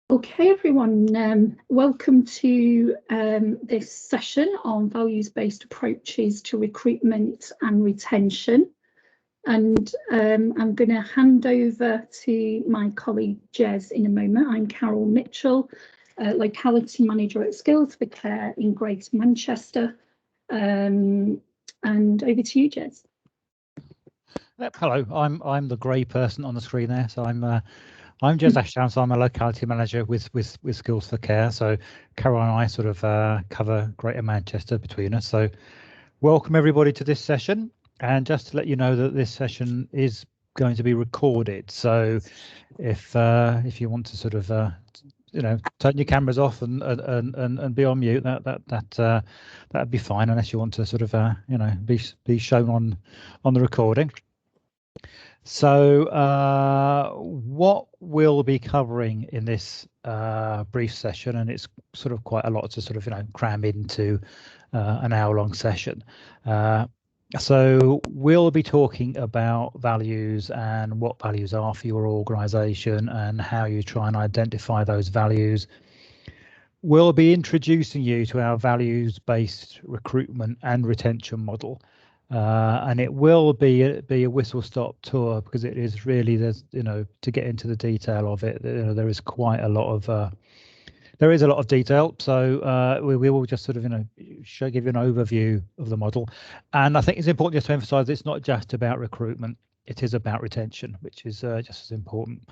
Okay, everyone, welcome to this session on values-based approaches to recruitment and retention. And I'm going to hand over to my colleague Jez in a moment. I'm Carol Mitchell, Locality Manager at Skills for Care in Greater Manchester. And over to you, Jez. Hello, I'm the grey person on the screen there. So I'm Jez Ashdown, so I'm a locality manager with Skills for Care. So Carol and I sort of cover Greater Manchester between us. So welcome everybody to this session. And just to let you know that this session is going to be recorded. So if you want to sort of turn your cameras off and be on mute, that'd be fine, unless you want to sort of be shown on the recording. So what we'll be covering in this brief session, and it's sort of quite a lot to sort of cram into an hour-long session. So we'll be talking about values and what values are for your organisation and how you try and identify those values. We'll be introducing you to our values-based recruitment and retention model. And it will be a whistle-stop tour, because it is really, there's to get into the detail of it, there is quite a lot of detail. So we will just sort of give you an overview of the model. And I think it's important just to emphasise it's not just about recruitment, it is about retention, which is just as important.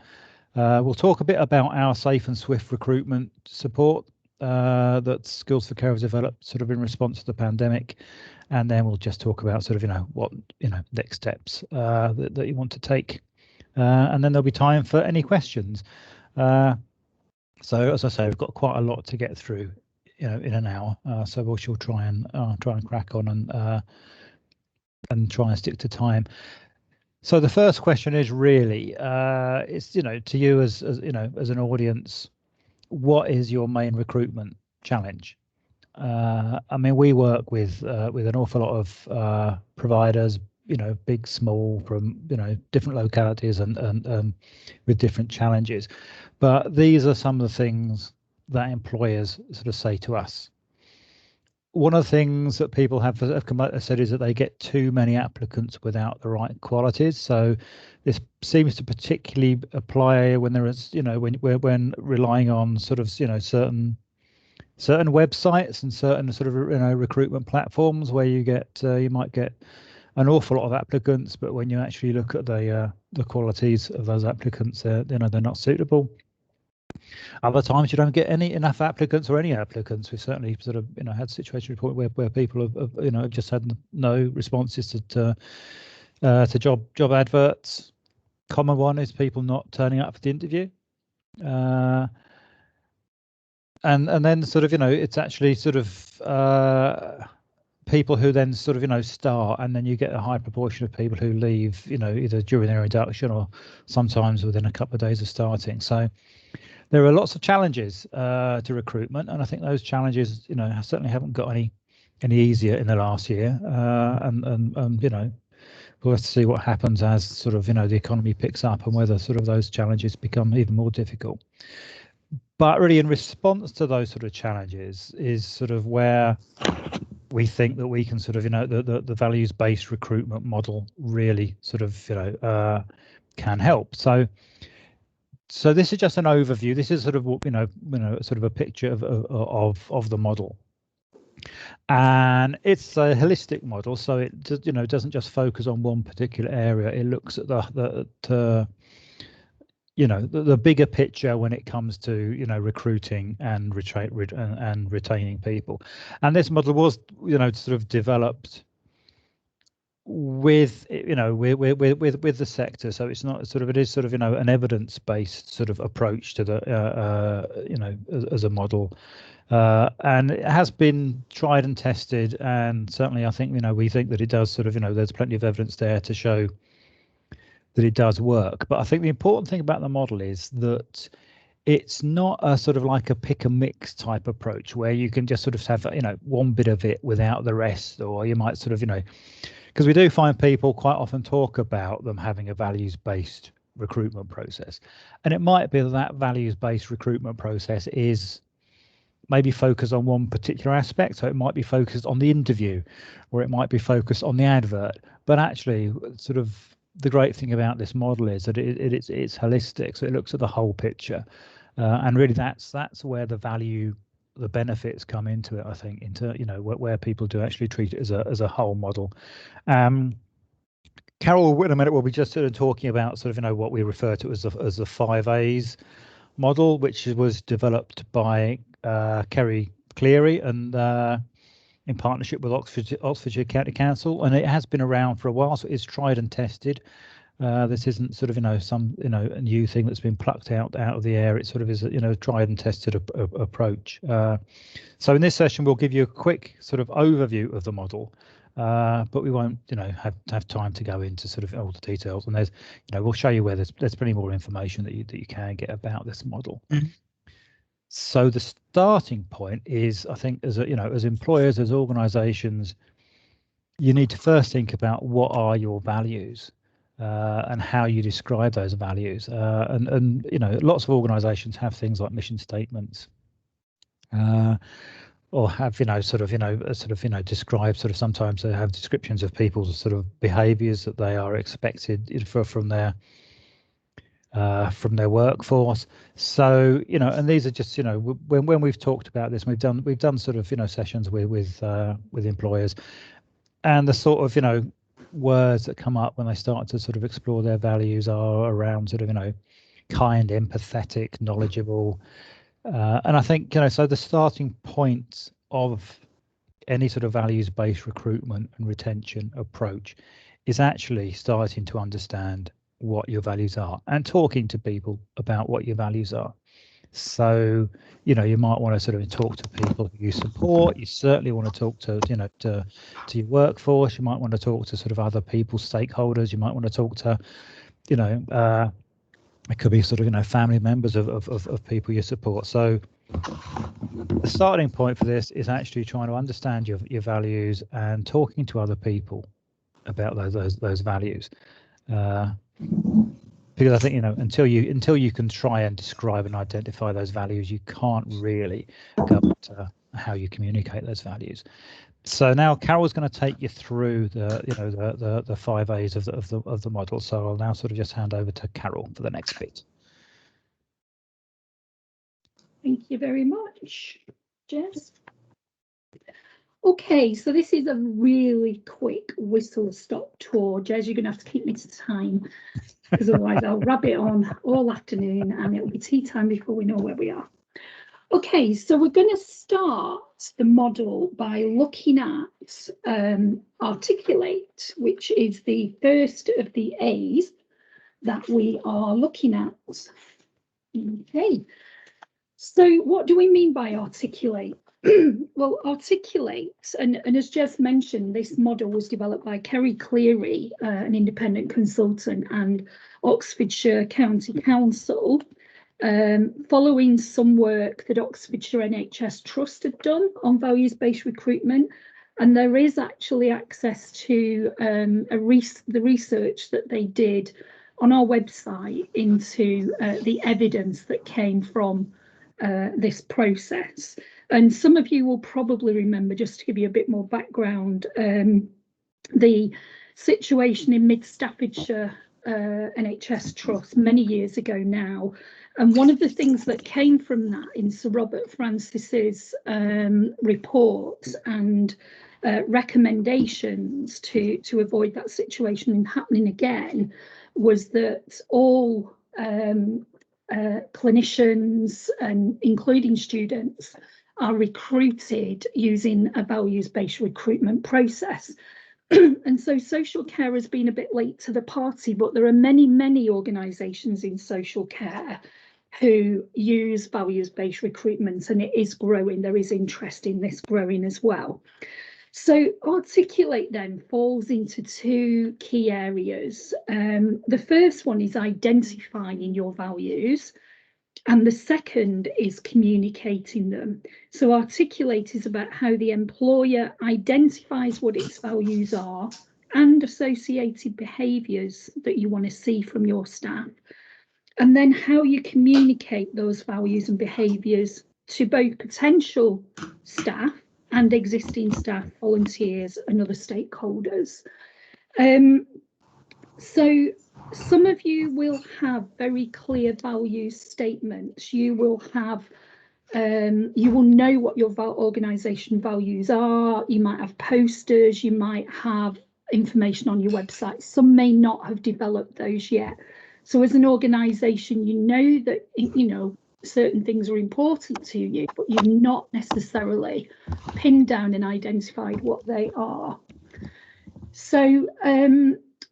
We'll talk a bit about our safe and swift recruitment support that Skills for Care has developed sort of in response to the pandemic. And then we'll just talk about sort of, what, next steps that you want to take. And then there'll be time for any questions. So as I say, we've got quite a lot to get through, in an hour. So we shall try and crack on and try and stick to time. So the first question is really, it's, to you as an audience, what is your main recruitment challenge? I mean, we work with an awful lot of providers, big, small, from different localities and with different challenges. But these are some of the things that employers sort of say to us. One of the things that people have come out and said is that they get too many applicants without the right qualities. So this seems to particularly apply when there is, when relying on sort of, certain websites and certain sort of recruitment platforms where you might get an awful lot of applicants, but when you actually look at the qualities of those applicants, they're not suitable. Other times you don't get enough applicants or any applicants. We've certainly sort of had situation report where people have just had no responses to job adverts. Common one is people not turning up for the interview. And then sort of, it's actually sort of people who then sort of, start, and then you get a high proportion of people who leave, either during their induction or sometimes within a couple of days of starting. So there are lots of challenges to recruitment, and I think those challenges, certainly haven't got any easier in the last year. And we'll have to see what happens as sort of, the economy picks up and whether sort of those challenges become even more difficult. But really, in response to those sort of challenges is sort of where we think that we can sort of, the values-based recruitment model really sort of, can help. So this is just an overview. This is sort of, sort of a picture of the model. And it's a holistic model, so it doesn't just focus on one particular area. It looks at the bigger picture when it comes to recruiting and retaining people. And this model was sort of developed with with the sector, so it's not sort of, it is sort of an evidence-based sort of approach to the as a model, and it has been tried and tested, and certainly I think we think that it does sort of there's plenty of evidence there to show that it does work. But I think the important thing about the model is that it's not a sort of like a pick and mix type approach where you can just sort of have one bit of it without the rest, or you might sort of because we do find people quite often talk about them having a values-based recruitment process. And it might be that values-based recruitment process is maybe focused on one particular aspect. So it might be focused on the interview, or it might be focused on the advert. But actually, sort of the great thing about this model is that it's holistic. So it looks at the whole picture, and really that's where the benefits come into it. I think into where people do actually treat it as a whole model. Carol, in a minute, we'll be just sort of talking about sort of what we refer to as the 5 A's model, which was developed by Kerry Cleary and in partnership with Oxfordshire County Council, and it has been around for a while, so it's tried and tested. This isn't sort of a new thing that's been plucked out of the air. It sort of is a tried and tested approach. So in this session, we'll give you a quick sort of overview of the model. But we won't, have time to go into sort of all the details. And there's, we'll show you where there's plenty more information that you can get about this model. So the starting point is, I think, as employers, as organisations, you need to first think about what are your values and how you describe those values. And lots of organisations have things like mission statements. Or have describe sort of, sometimes they have descriptions of people's sort of behaviours that they are expected from their workforce. So and these are just when we've talked about this, we've done sort of sessions with employers, and the sort of words that come up when they start to sort of explore their values are around sort of kind, empathetic, knowledgeable. And I think, so the starting point of any sort of values-based recruitment and retention approach is actually starting to understand what your values are and talking to people about what your values are. So, you might want to sort of talk to people who you support. You certainly want to talk to, to your workforce. You might want to talk to sort of other people, stakeholders. You might want to talk to, it could be sort of, family members of people you support. So the starting point for this is actually trying to understand your values and talking to other people about those values. Because I think, until you can try and describe and identify those values, you can't really go into how you communicate those values. So now Carol's going to take you through the 5 A's of the model. So I'll now sort of just hand over to Carol for the next bit. Thank you very much, Jess. Okay, so this is a really quick whistle-stop tour. Jess, you're going to have to keep me to time, because otherwise I'll rabbit on all afternoon and it'll be tea time before we know where we are. Okay, so we're going to start the model by looking at articulate, which is the first of the A's that we are looking at. Okay, so what do we mean by articulate? Well, articulate, and as Jess mentioned, this model was developed by Kerry Cleary, an independent consultant, and Oxfordshire County Council, following some work that Oxfordshire NHS Trust had done on values-based recruitment. And there is actually access to the research that they did on our website into the evidence that came from this process. And some of you will probably remember, just to give you a bit more background, the situation in Mid Staffordshire NHS Trust many years ago now. And one of the things that came from that in Sir Robert Francis's report and recommendations to avoid that situation happening again was that all clinicians, and including students, are recruited using a values-based recruitment process. And so social care has been a bit late to the party, but there are many organisations in social care who use values-based recruitment, and it is growing. There is interest in this growing as well. So articulate then falls into 2 key areas. The first one is identifying your values, and the second is communicating them. So articulate is about how the employer identifies what its values are and associated behaviours that you want to see from your staff, and then how you communicate those values and behaviours to both potential staff and existing staff, volunteers and other stakeholders. So some of you will have very clear values statements. You will have you will know what your organisation values are. You might have posters, you might have information on your website. Some may not have developed those yet. So as an organisation, you know that, you know, certain things are important to you, but you've not necessarily pinned down and identified what they are. So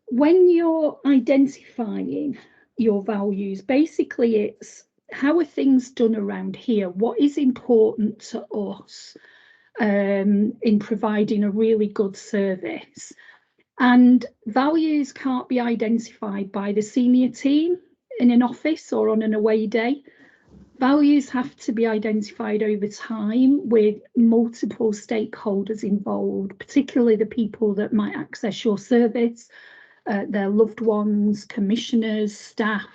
when you're identifying your values, basically it's, how are things done around here? What is important to us in providing a really good service? And values can't be identified by the senior team in an office or on an away day. Values have to be identified over time with multiple stakeholders involved, particularly the people that might access your service, their loved ones, commissioners, staff,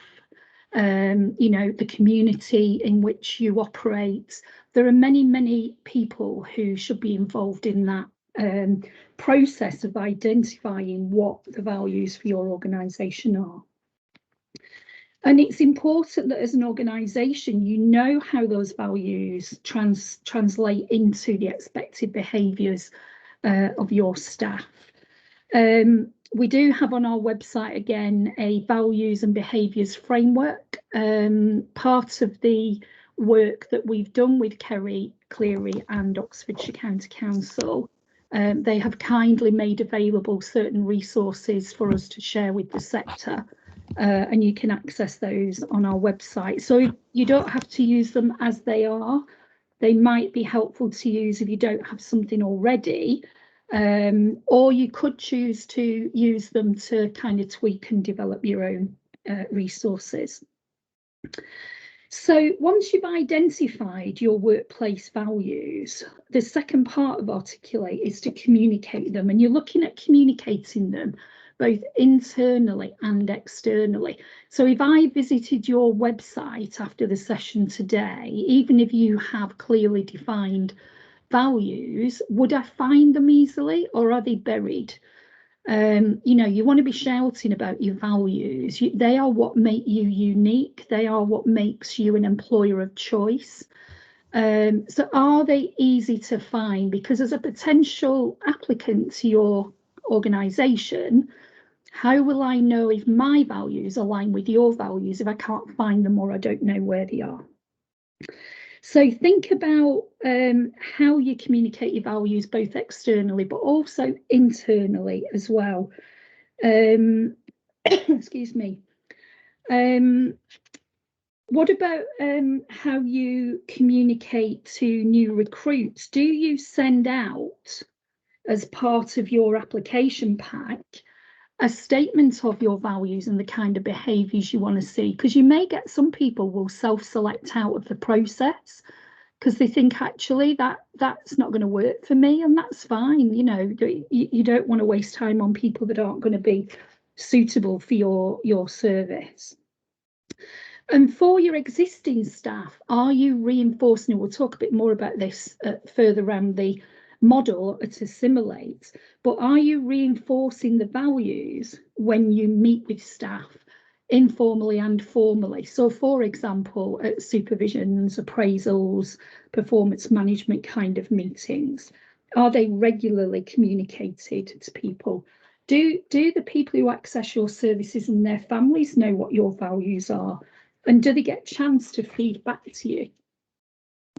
you know, the community in which you operate. There are many, many people who should be involved in that process of identifying what the values for your organisation are. And it's important that as an organisation, you know how those values translate into the expected behaviours of your staff. We do have on our website, again, a values and behaviours framework. Part of the work that we've done with Kerry, Cleary and Oxfordshire County Council, they have kindly made available certain resources for us to share with the sector. And you can access those on our website. So you don't have to use them as they are. They might be helpful to use if you don't have something already, or you could choose to use them to kind of tweak and develop your own resources. So once you've identified your workplace values, the second part of Articulate is to communicate them, and you're looking at communicating them both internally and externally. So if I visited your website after the session today, even if you have clearly defined values, would I find them easily, or are they buried? You know, you want to be shouting about your values. They are what make you unique. They are what makes you an employer of choice. So are they easy to find? Because as a potential applicant to your organisation, how will I know if my values align with your values if I can't find them or I don't know where they are? So think about how you communicate your values both externally but also internally as well. Excuse me. What about how you communicate to new recruits? Do you send out, as part of your application pack, a statement of your values and the kind of behaviours you want to see? Because you may get some people will self-select out of the process because they think actually that's not going to work for me, and that's fine. You know, you don't want to waste time on people that aren't going to be suitable for your service. And for your existing staff, are you reinforcing, and we'll talk a bit more about this further around the model to assimilate, but are you reinforcing the values when you meet with staff informally and formally? So for example, at supervisions, appraisals, performance management kind of meetings, are they regularly communicated to people? Do the people who access your services and their families know what your values are? And do they get a chance to feed back to you?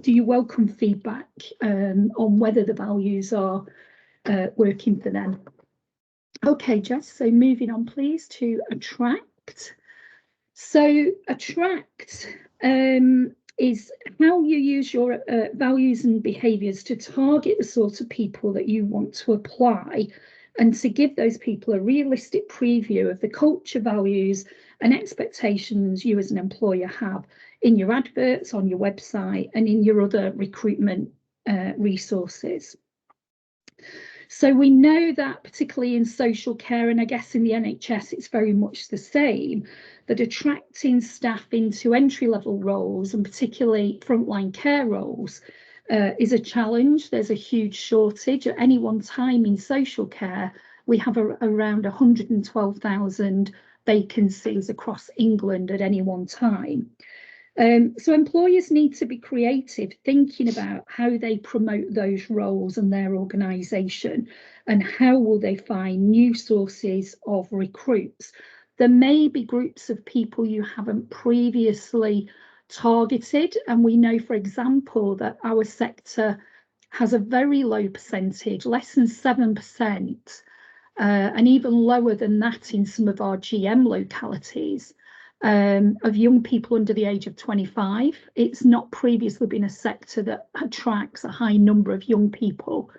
Do you welcome feedback on whether the values are working for them? Okay, Jess, so moving on, please, to attract. So attract is how you use your values and behaviours to target the sort of people that you want to apply, and to give those people a realistic preview of the culture, values and expectations you as an employer have in your adverts, on your website and in your other recruitment resources. So we know that particularly in social care, and I guess in the NHS it's very much the same, that attracting staff into entry-level roles and particularly frontline care roles is a challenge. There's a huge shortage. At any one time in social care, we have around 112,000 vacancies across England at any one time. So employers need to be creative, thinking about how they promote those roles and their organisation, and how will they find new sources of recruits. There may be groups of people you haven't previously targeted, and we know, for example, that our sector has a very low percentage, less than 7%, and even lower than that in some of our GM localities, of young people under the age of 25. It's not previously been a sector that attracts a high number of young people.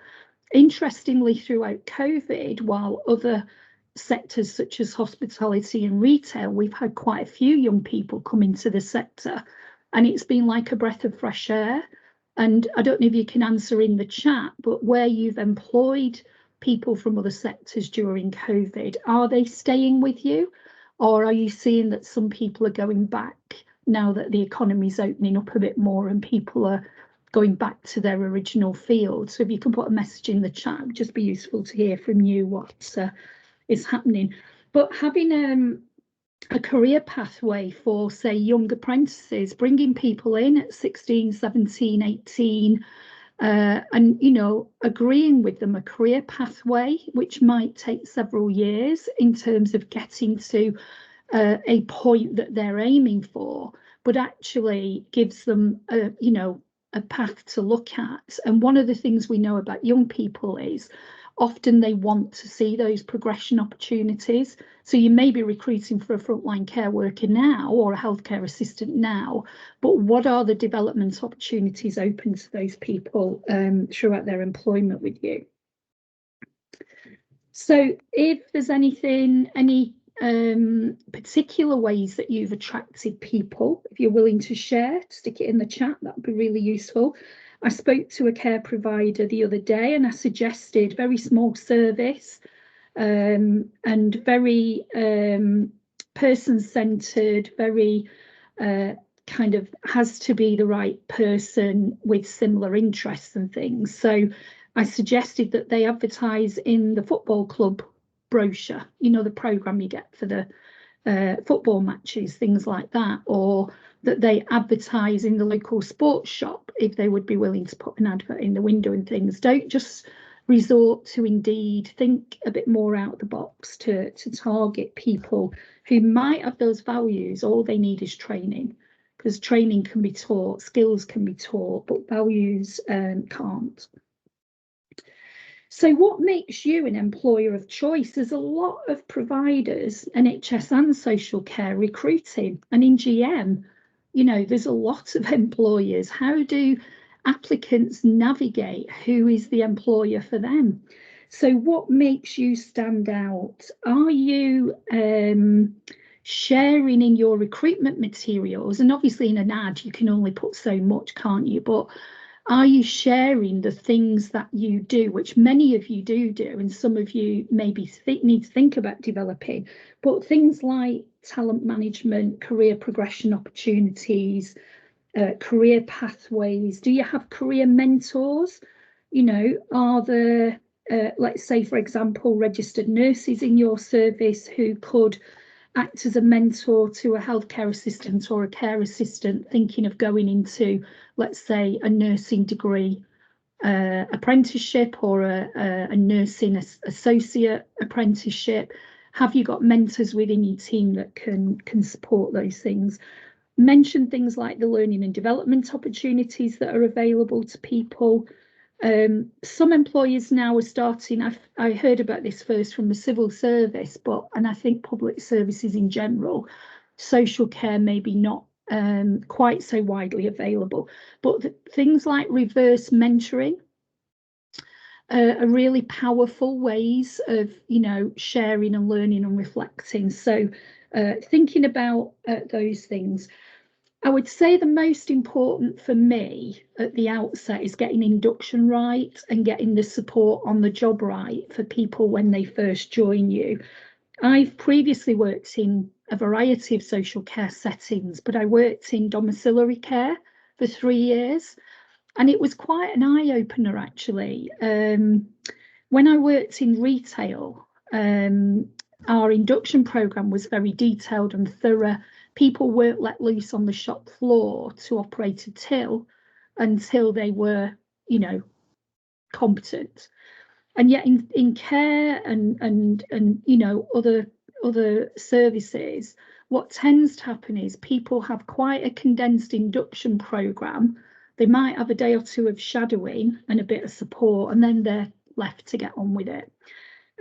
Interestingly, throughout COVID, while other sectors such as hospitality and retail, we've had quite a few young people come into the sector, and it's been like a breath of fresh air. And I don't know if you can answer in the chat, but where you've employed people from other sectors during COVID, are they staying with you? Or are you seeing that some people are going back now that the economy's opening up a bit more and people are going back to their original field? So if you can put a message in the chat, it would just be useful to hear from you what is happening. But having a career pathway for, say, young apprentices, bringing people in at 16, 17, 18, and, you know, agreeing with them a career pathway, which might take several years in terms of getting to a point that they're aiming for, but actually gives them you know, a path to look at. And one of the things we know about young people is often they want to see those progression opportunities. So you may be recruiting for a frontline care worker now or a healthcare assistant now, but what are the development opportunities open to those people throughout their employment with you? So if there's any particular ways that you've attracted people, if you're willing to share, stick it in the chat, that would be really useful. I spoke to a care provider the other day and I suggested very small service and very person-centered, very kind of has to be the right person with similar interests and things. So I suggested that they advertise in the football club brochure, you know, the programme you get for the football matches, things like that, or that they advertise in the local sports shop if they would be willing to put an advert in the window and things. Don't just resort to Indeed, think a bit more out the box to target people who might have those values. All they need is training, because training can be taught, skills can be taught, but values can't. So what makes you an employer of choice? There's a lot of providers, NHS and social care, recruiting, and in GM, you know, there's a lot of employers. How do applicants navigate who is the employer for them? So what makes you stand out? Are you sharing in your recruitment materials? And obviously in an ad, you can only put so much, can't you? But are you sharing the things that you do, which many of you do, and some of you maybe need to think about developing, but things like talent management, career progression opportunities, career pathways? Do you have career mentors? You know, are there, let's say, for example, registered nurses in your service who could act as a mentor to a healthcare assistant or a care assistant thinking of going into, let's say, a nursing degree apprenticeship or a nursing associate apprenticeship? Have you got mentors within your team that can support those things? Mention things like the learning and development opportunities that are available to people. Some employers now are starting, I heard about this first from the civil service, and I think public services in general, social care maybe not quite so widely available, but things like reverse mentoring are really powerful ways of, you know, sharing and learning and reflecting. So thinking about those things. I would say the most important for me at the outset is getting induction right and getting the support on the job right for people when they first join you. I've previously worked in a variety of social care settings, but I worked in domiciliary care for 3 years, and it was quite an eye-opener actually. When I worked in retail, our induction programme was very detailed and thorough. People weren't let loose on the shop floor to operate a till until they were, competent. And yet in care and other services, what tends to happen is people have quite a condensed induction programme. They might have a day or two of shadowing and a bit of support, and then they're left to get on with it.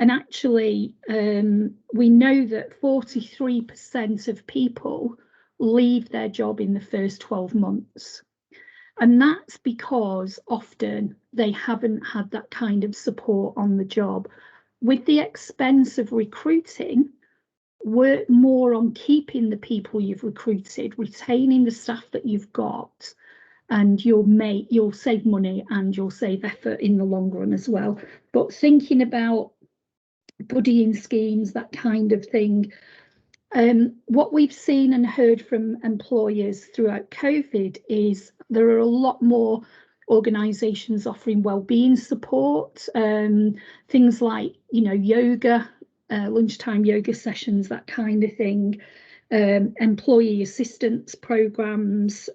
And actually, we know that 43% of people leave their job in the first 12 months. And that's because often they haven't had that kind of support on the job. With the expense of recruiting, work more on keeping the people you've recruited, retaining the staff that you've got, and you'll save money and you'll save effort in the long run as well. But thinking about buddying schemes, that kind of thing. What we've seen and heard from employers throughout COVID is there are a lot more organisations offering wellbeing support, things like, yoga, lunchtime yoga sessions, that kind of thing, employee assistance programmes,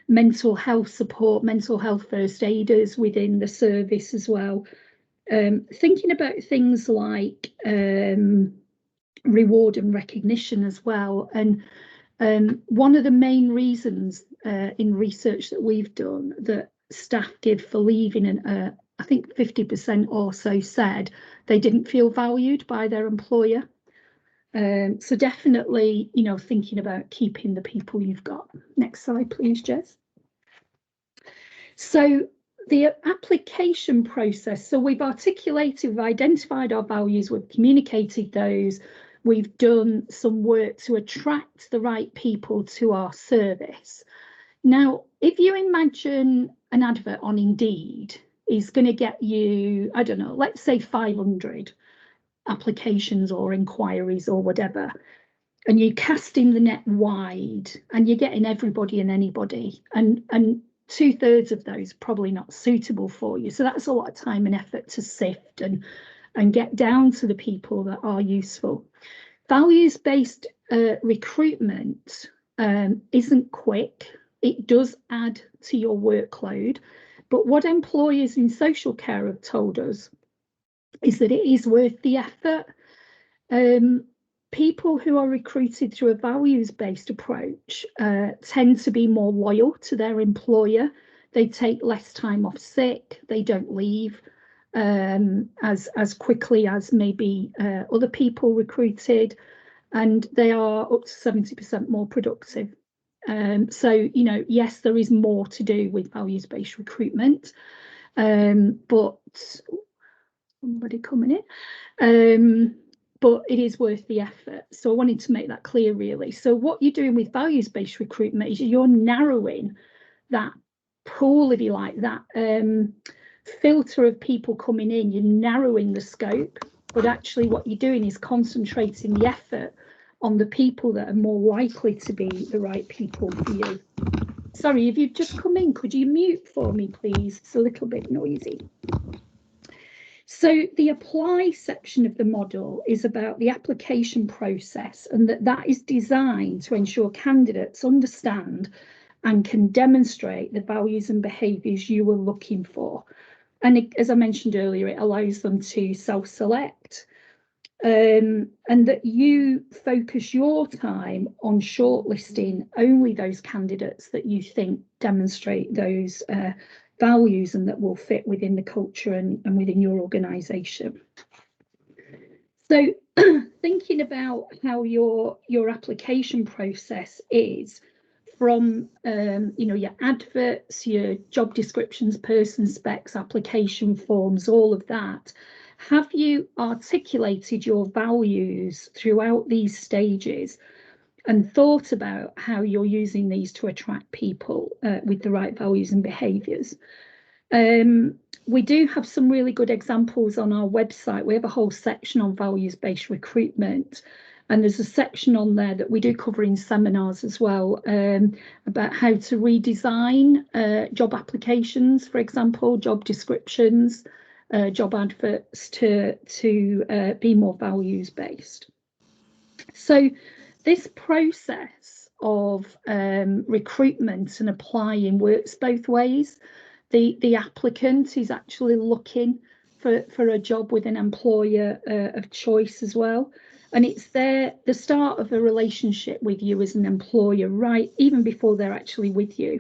mental health support, mental health first aiders within the service as well. Thinking about things like reward and recognition as well. And one of the main reasons in research that we've done that staff give for leaving, and I think 50% or so said they didn't feel valued by their employer. So definitely, thinking about keeping the people you've got. Next slide, please, Jess. So the application process, so we've articulated, we've identified our values, we've communicated those, we've done some work to attract the right people to our service. Now, if you imagine an advert on Indeed is going to get you, I don't know, let's say 500 applications or inquiries or whatever, and you're casting the net wide and you're getting everybody and anybody, and 2/3 of those probably not suitable for you. So that's a lot of time and effort to sift and get down to the people that are useful. Values-based recruitment isn't quick. It does add to your workload. But what employers in social care have told us is that it is worth the effort. People who are recruited through a values-based approach tend to be more loyal to their employer. They take less time off sick. They don't leave as quickly as maybe other people recruited, and they are up to 70% more productive. So, yes, there is more to do with values-based recruitment, but somebody coming in. But it is worth the effort. So I wanted to make that clear, really. So what you're doing with values-based recruitment is you're narrowing that pool, if you like, that filter of people coming in. You're narrowing the scope, but actually what you're doing is concentrating the effort on the people that are more likely to be the right people for you. Sorry, if you've just come in, could you mute for me, please? It's a little bit noisy. So the apply section of the model is about the application process, and that is designed to ensure candidates understand and can demonstrate the values and behaviours you were looking for. And as I mentioned earlier, it allows them to self-select, and that you focus your time on shortlisting only those candidates that you think demonstrate those values and that will fit within the culture and within your organisation. So thinking about how your application process is from your adverts, your job descriptions, person specs, application forms, all of that. Have you articulated your values throughout these stages? and thought about how you're using these to attract people with the right values and behaviours. We do have some really good examples on our website. We have a whole section on values-based recruitment, and there's a section on there that we do cover in seminars as well, about how to redesign job applications, for example, job descriptions, job adverts to be more values-based. So this process of recruitment and applying works both ways. The applicant is actually looking for a job with an employer of choice as well. And it's the start of a relationship with you as an employer, right, even before they're actually with you.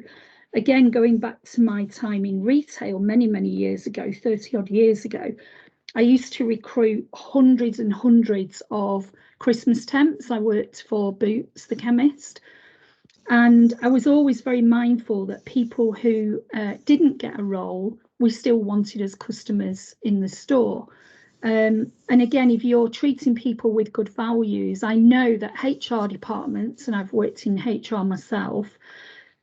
Again, going back to my time in retail many, many years ago, 30 odd years ago, I used to recruit hundreds and hundreds of Christmas temps. I worked for Boots, the chemist. And I was always very mindful that people who didn't get a role, we still wanted as customers in the store. And again, if you're treating people with good values, I know that HR departments, and I've worked in HR myself,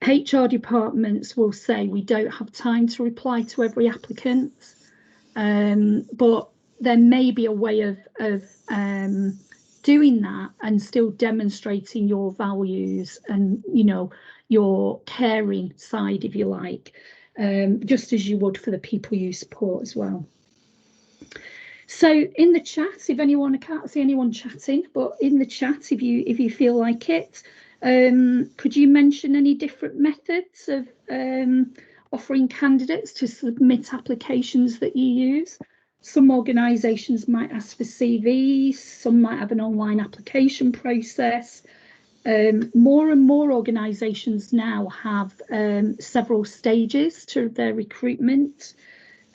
HR departments will say we don't have time to reply to every applicant, but there may be a way of doing that and still demonstrating your values and, you know, your caring side, if you like, just as you would for the people you support as well. So in the chat, if anyone, I can't see anyone chatting, but in the chat, if you feel like it, could you mention any different methods of offering candidates to submit applications that you use? Some organisations might ask for CVs, some might have an online application process. More and more organisations now have several stages to their recruitment.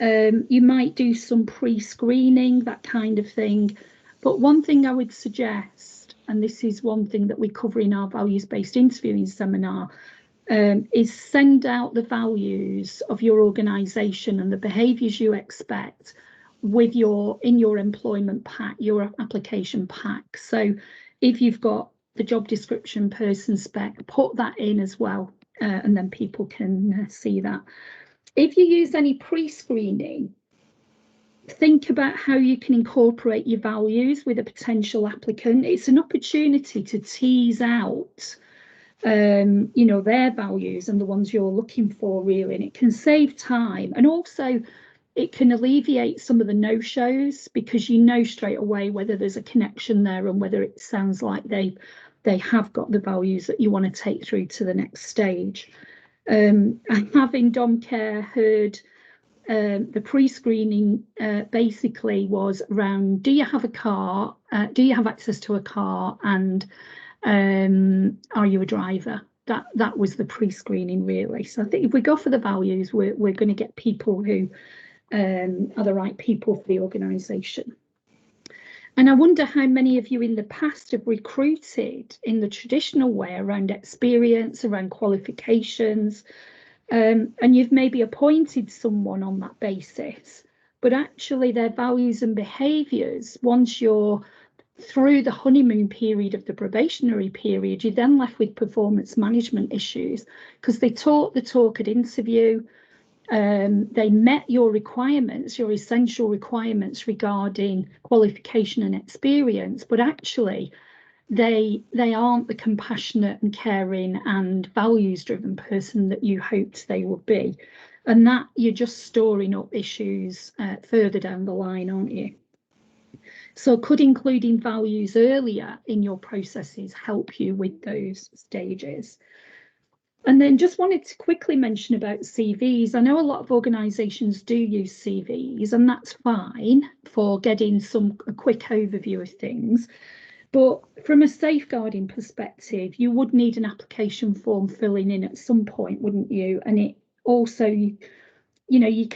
You might do some pre-screening, that kind of thing. But one thing I would suggest, and this is one thing that we cover in our values-based interviewing seminar, is send out the values of your organisation and the behaviours you expect with in your employment pack, your application pack. So if you've got the job description, person spec, put that in as well, and then people can see that. If you use any pre-screening, think about how you can incorporate your values with a potential applicant. It's an opportunity to tease out you know, their values and the ones you're looking for, really, and it can save time, and also it can alleviate some of the no-shows, because you know straight away whether there's a connection there and whether it sounds like they have got the values that you want to take through to the next stage. I have in Domcare heard the pre-screening basically was around, do you have a car, do you have access to a car, and are you a driver? That was the pre-screening, really. So I think if we go for the values, we're going to get people who are the right people for the organisation. And I wonder how many of you in the past have recruited in the traditional way around experience, around qualifications, and you've maybe appointed someone on that basis, but actually their values and behaviours, once you're through the honeymoon period of the probationary period, you're then left with performance management issues, because they talk the talk at interview, they met your requirements, your essential requirements regarding qualification and experience, but actually they aren't the compassionate and caring and values driven person that you hoped they would be, and that you're just storing up issues further down the line, aren't you? So could including values earlier in your processes help you with those stages? And then just wanted to quickly mention about CVs. I know a lot of organisations do use CVs, and that's fine for getting a quick overview of things. But from a safeguarding perspective, you would need an application form filling in at some point, wouldn't you? And it also, you know, you can